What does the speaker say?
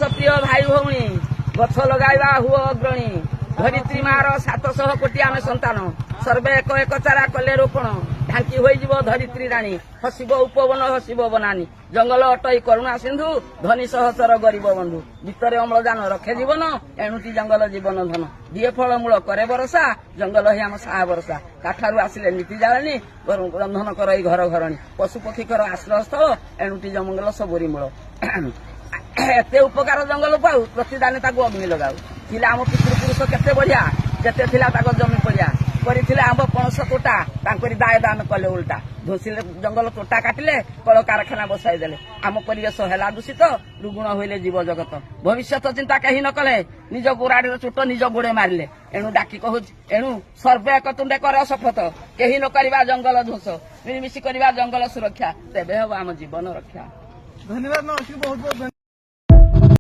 प्रिय भाई भौणी गछ लगाइबा हुओ अग्रणी धरित्री मार 700 कोटी आमे संतान सर्वे एक एक चारा कले रोपण ढांकी होइजिब धरित्री राणी हसिब उपवन हसिब बनानी जंगल अटई करुणा सिंधु धनी सहसर गरीब बंधु भितरे अम्लजान रखे जीवन एणुटी जंगल जीवन धन दिए फलमूल करे बरसा जंगल ही आम साहा बरसा काठारू आसिले नीति जाळनी रंधन करई घर घरणी पशु पक्षी कर आश्रय स्थल एणुटी जंगल सबरी मूल एते उपकार जंगल पाऊ प्रतिदाने ताकू अग्नि लगाऊ थिला आम पितृपुरुष केते बढ़िया जेते थिला ताको जमी पड़िया କରିଥିଲେ आंब पणस तोटा तांकरी दाय दान कले उल्टा धोसिले जंगल तोटा काटिले कल कारखाना बसाई देले आम परिवेश हेला दूषित रुगुण होइले जीव जगत भविष्य चिंता कहीं न कले निज गोराड़ी चोट निज गोड़े मारिले एणु डाकी कहू एणु सर्वे एक तुंडे कर शपथ कहीं न करवा जंगल ध्वंस मिलिमिशि करवा जंगल सुरक्षा तेबे हम आम जीवन रक्षा। धन्यवाद। बहुत बहुत